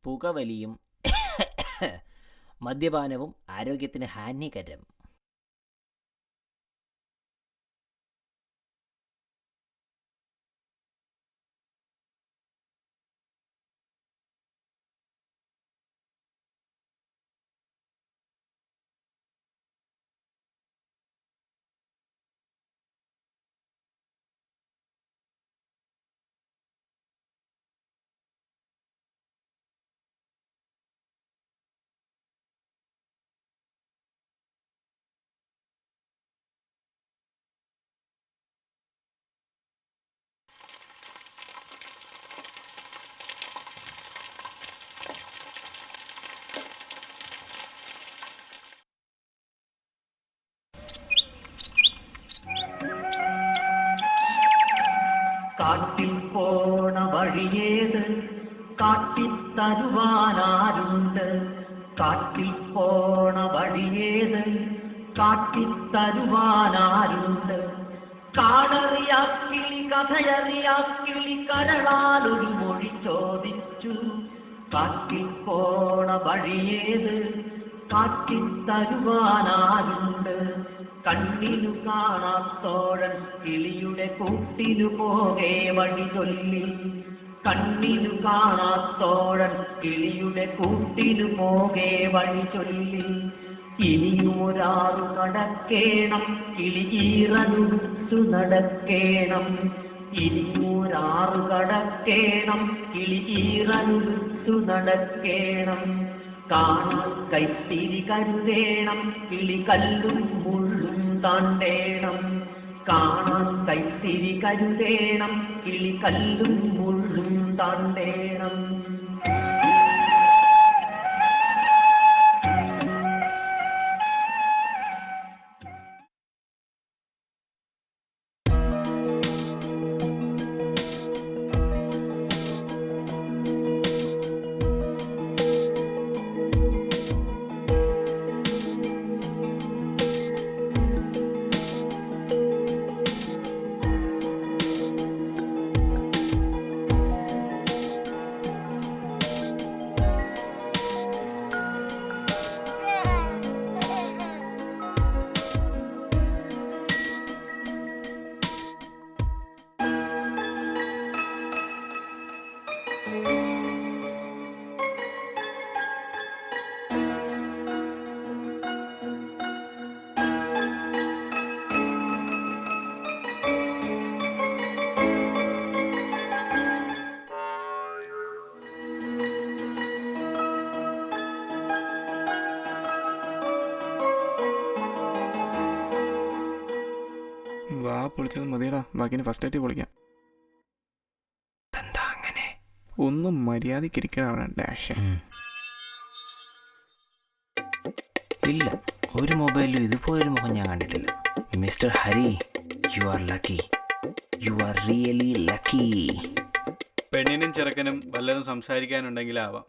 പുകവലിയും മദ്യപാനവും ആരോഗ്യത്തിന് ഹാനികരം. കാട്ടിൽ പോണ വഴിയേത് കാട്ടിത്തരുവാനാരുണ്ട്? കാട്ടിൽ പോണ വഴിയേത് കാട്ടിത്തരുവാനാരുണ്ട്? കാടറിയാക്കിളി കഥയറിയാക്കിളി കരളാലൊരു മൊഴി ചോദിച്ചു. കാട്ടിൽ പോണ വഴിയേത് കാട്ടിത്തരുവാനാരുണ്ട്? കണ്ണിനു കാണാത്തോഴൻ കിളിയുടെ കൂട്ടിനു പോകെ വഴി ചൊല്ലി. കണ്ണിനു കാണാത്തോഴൻ കിളിയുടെ കൂട്ടിനു പോകെ വഴി ചൊല്ലി. ഇനിയൊരാറു കടക്കേണം കിളിയീറനുടുത്തു നടക്കേണം. ഇനിയൊരാറു കടക്കേണം കിളിയീറനുടുത്തു നടക്കേണം. കാണാൻ കൈത്തിരി കരുതേണം കിളി കല്ലും മുള്ളും താണ്ടേണം. കാണാൻ കൈത്തിരി കരുതേണം കിളി കല്ലും മുള്ളും താണ്ടേണം. വാ പൊളിച്ചത് മതിയടാ, ബാക്കിന് ഫസ്റ്റ് ആയിട്ട് പൊളിക്കാം. എന്താ അങ്ങനെ? ഒന്നും മര്യാദക്കിരിക്കണ ഡാഷ്. ഇല്ല, ഒരു മൊബൈലിലും ഇതുപോലൊരു മുഖം ഞാൻ കണ്ടിട്ടില്ല. Mister Hari, you are lucky. You are really lucky. പെണ്ണിനും ചെറുക്കനും വല്ലതും സംസാരിക്കാനുണ്ടെങ്കിലാവാം.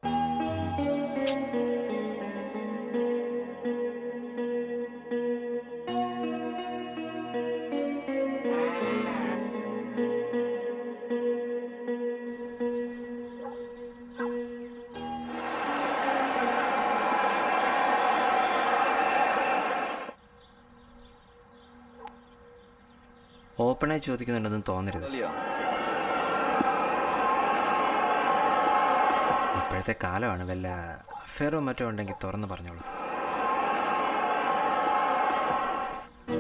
ഓപ്പണായി ചോദിക്കുന്നുണ്ടെന്ന് തോന്നരുത്. ഇപ്പോഴത്തെ കാലമാണ്, വല്ല അഫെയറോ മറ്റോ ഉണ്ടെങ്കിൽ തുറന്ന് പറഞ്ഞോളൂ.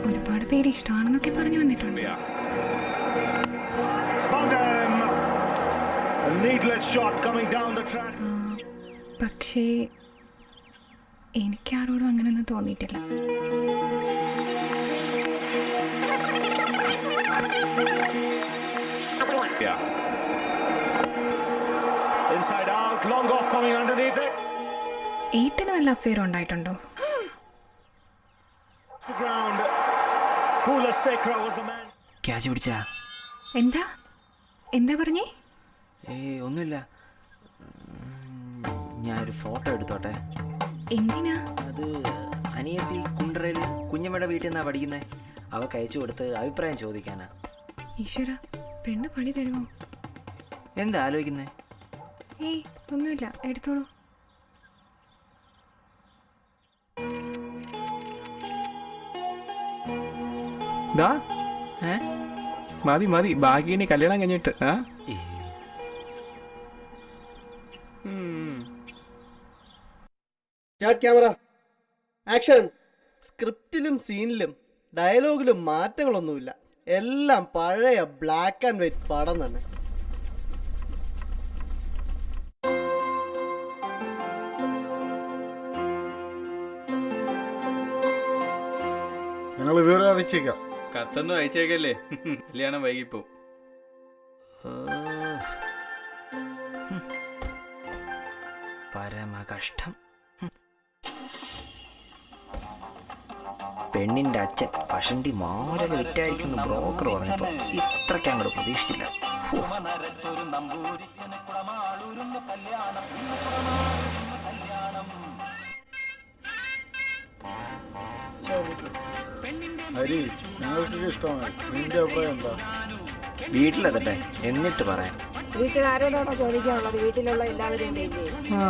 ഒരുപാട് പേര് ഇഷ്ടമാണെന്നൊക്കെ പറഞ്ഞു വന്നിട്ടുണ്ട്. പക്ഷേ എനിക്കാരോടും അങ്ങനെയൊന്നും തോന്നിയിട്ടില്ല. ഏട്ടന് വല്ല അഫെയർ ഉണ്ടായിട്ടുണ്ടോ? ക്യാച്ച് പിടിച്ചാ? എന്താ എന്താ പറഞ്ഞേ? ഒന്നുമില്ല. ഞാനൊരു ഫോട്ടോ എടുത്തോട്ടെ? എന്തിനാ? അത് അനിയത്തി കുണ്ടറയിൽ കുഞ്ഞമ്മയുടെ വീട്ടിൽ നിന്നാണ് പഠിക്കുന്നത്. അവൾക്ക് അയച്ചു കൊടുത്ത് അഭിപ്രായം ചോദിക്കാനാ. ഈശ്വര, പെണ്ണ് പണി തരുമോ? എന്താ ആലോചിക്കുന്നേ? ഏയ് ഒന്നുമില്ല, എടുത്തോളൂ. ഡാ ഏ? മതി മതി, ബാക്കി ഇനി കല്യാണം കഴിഞ്ഞിട്ട്. ആ ഈ, സ്റ്റാർട്ട് ക്യാമറ ആക്ഷൻ. സ്ക്രിപ്റ്റിലും സീനിലും ഡയലോഗിലും മാറ്റങ്ങളൊന്നുമില്ല. എല്ലാം പഴയ ബ്ലാക്ക് ആൻഡ് വൈറ്റ് പടം തന്നെ. ഞങ്ങൾ ഇതുവരെ അറിയിച്ചേക്കാം. കത്തൊന്നും അയച്ചേക്കല്ലേ, കല്യാണം വൈകിപ്പോ. ഓ. പരമകഷ്ടം. പെണ്ണിന്റെ അച്ഛൻ കഷണ്ടി മാരക വിറ്റായിരിക്കുന്നു ബ്രോക്കർ പറഞ്ഞപ്പോ ഇത്രയ്ക്ക് അങ്ങോട്ട് പ്രതീക്ഷിച്ചില്ല. ഹോ. ഹരി, ഞങ്ങൾക്ക് ഇഷ്ടമായി. നിന്റെ അഭിപ്രായം എന്താ? വീട്ടിലെത്തട്ടെ എന്നിട്ട് പറയാം. വീട്ടിൽ ആരോടാണോ ചോദിക്കാനുള്ളത്? വീട്ടിലുള്ള എല്ലാവരും ഉണ്ട് ഇല്ലേ? ആ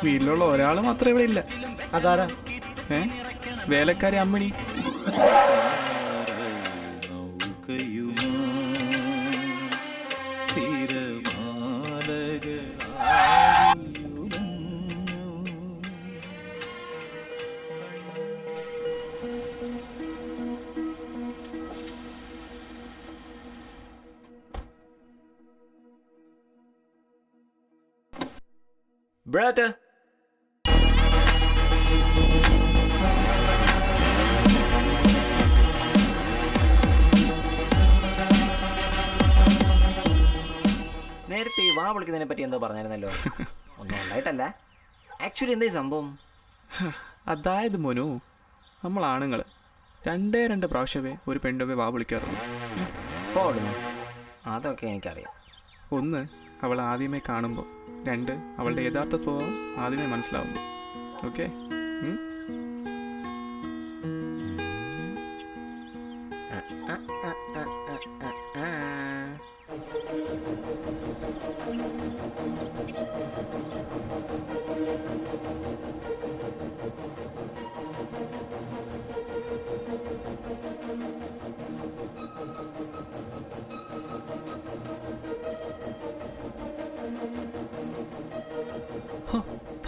വീട്ടിലുള്ള ഒരാൾ മാത്രമേ ഇവിടെ ഇല്ല. അതാരാ? വേലക്കാരി അമ്മിണി. Brother. നേരത്തെ ഈ വാ വിളിക്കുന്നതിനെ പറ്റി എന്തോ പറഞ്ഞായിരുന്നല്ലോ. ഒന്നും ഉണ്ടായിട്ടല്ല. ആക്ച്വലി എന്താ ഈ സംഭവം? അതായത് മോനു, നമ്മൾ ആണുങ്ങൾ രണ്ട് പ്രാവശ്യമേ ഒരു പെണ്ണുമേ വാ വിളിക്കാറുള്ളൂ. പോടുന്നു, അതൊക്കെ എനിക്കറിയാം. ഒന്ന്, അവൾ ആദ്യമേ കാണുമ്പോൾ. രണ്ട്, അവളുടെ യഥാർത്ഥ സ്വഭാവം ആദ്യമേ മനസ്സിലാവുന്നു. ഓക്കെ?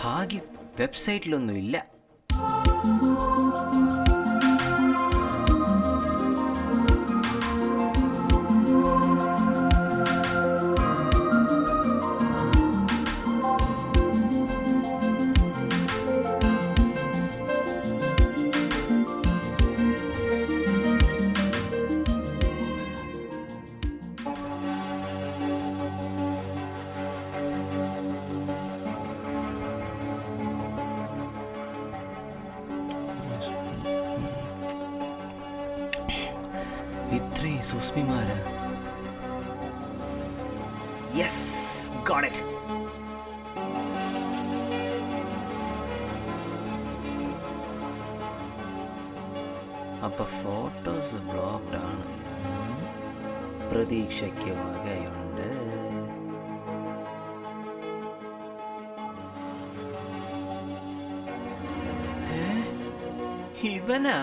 ഭാഗ്യം, വെബ്സൈറ്റിലൊന്നും ഇല്ല. ഇത്രയും സുസ്മിമാരാ. Yes, got it. അപ്പൊ ഫോട്ടോസ് ബ്ലോക്ക്ഡ് ആണ്. പ്രതീക്ഷയ്ക്ക് വകയുണ്ട്. ഇവനാ?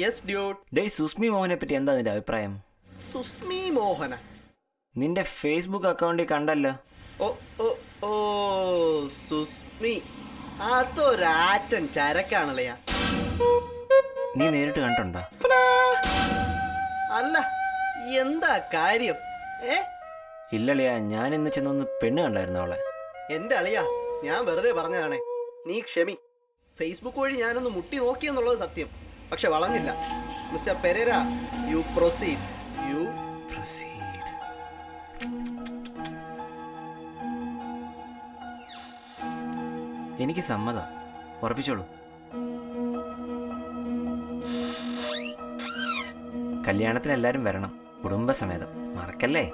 Yes dude. ഡേ, സുസ്മി മോഹനെ പറ്റി എന്താ നിന്റെ അഭിപ്രായം? സുസ്മി മോഹന നിന്റെ ഫേസ്ബുക്ക് അക്കൗണ്ടിൽ കണ്ടല്ലോ. ഓ ഓ ഓ സുസ്മി, അതൊരാറ്റൻ ചരക്കാണല്ലയാ. നീ നേരിട്ട് കണ്ടുണ്ടോ? അല്ല, എന്താ കാര്യം? ഇല്ലളിയാ, ഞാൻ ഇന്ന് ചെന്നൊന്ന് പെണ്ണ് കണ്ടായിരുന്നു അവളെ. എന്റെ അളിയാ, ഞാൻ വെറുതെ പറഞ്ഞതാണേ, നീ ക്ഷമി. ഫേസ്ബുക്ക് വഴി ഞാനൊന്ന് മുട്ടി നോക്കിയെന്നുള്ളത് സത്യം, പക്ഷെ വളഞ്ഞില്ല. Mister Perera, you proceed. എനിക്ക് സമ്മതം. ഉറപ്പിച്ചോളൂ. കല്യാണത്തിന് എല്ലാവരും വരണം, കുടുംബസമേതം, മറക്കല്ലേ?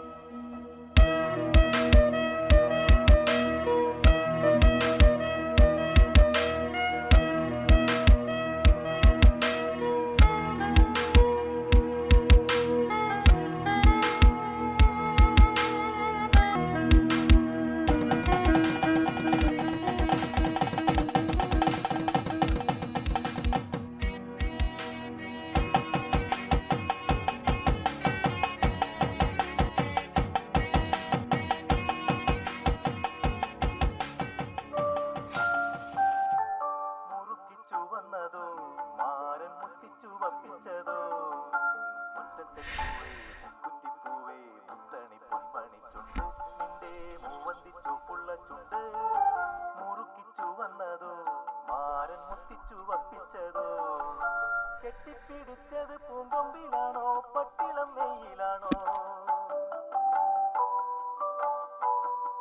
കെട്ടിപ്പിടിച്ചത് പൂങ്കൊമ്പിലാണോ പട്ടിളം നെയ്യിലാണോ?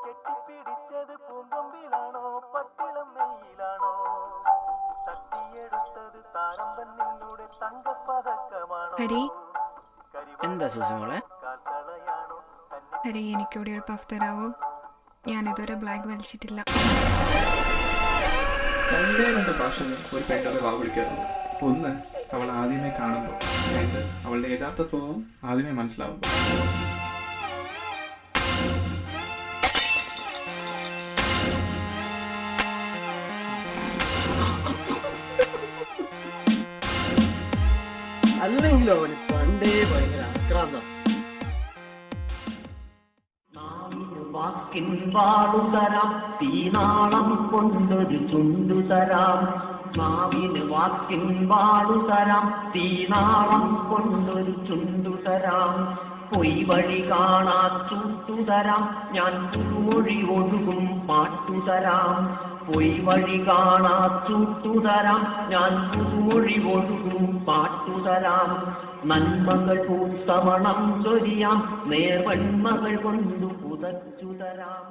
കെട്ടിപ്പിടിച്ചത് പൂങ്കൊമ്പിലാണോ പട്ടിളം നെയ്യിലാണോ? തട്ടിയെടുത്തത് താരമ്പൻ നിന്നുടെ തങ്കപ്പതക്കമാണോ? ഹരി, എന്താ സൂസി മോളെ? ഹരി, എനിക്കൂടെ ഒരു പഫ് തരാവോ? ഞാനിതുവരെ ബ്ലാക്ക് വലിച്ചിട്ടില്ല. 2 പ്രാവശ്യമേ ഒരു പെണ്ണൊക്കെ വാ വിളിക്കാറുള്ളൂ. 1, അവൾ ആദ്യമേ കാണുമ്പോൾ. 2, അവളുടെ യഥാർത്ഥ സ്വഭാവം ആദ്യമേ മനസ്സിലാവുമ്പോൾ. അല്ലെങ്കിലോ അവന് പണ്ടേ ഭയങ്കര ആക്രാന്തം. വാക്കിൻ വാളുതരാം, തീനാളം കൊണ്ടൊരു ചുണ്ടുതരാം. നാവിന് വാക്കിൻ വാളുതരാം, തീനാളം കൊണ്ടൊരു ചുണ്ടുതരാം. പൊയ് വഴി കാണാ ചൂട്ടുതരാം, ഞാൻ പുതുമൊഴി ഒഴുകും പാട്ടുതരാം. പൊയ് വഴി കാണാ ചൂട്ടുതരാം, ഞാൻ പുതുമൊഴി ഒഴുകും പാട്ടുതരാം. നന്മകൾ പൂത്തമണം ചൊരിയാം, നേർവന്മകൾ കൊണ്ടു പുതച്ചുതരാം.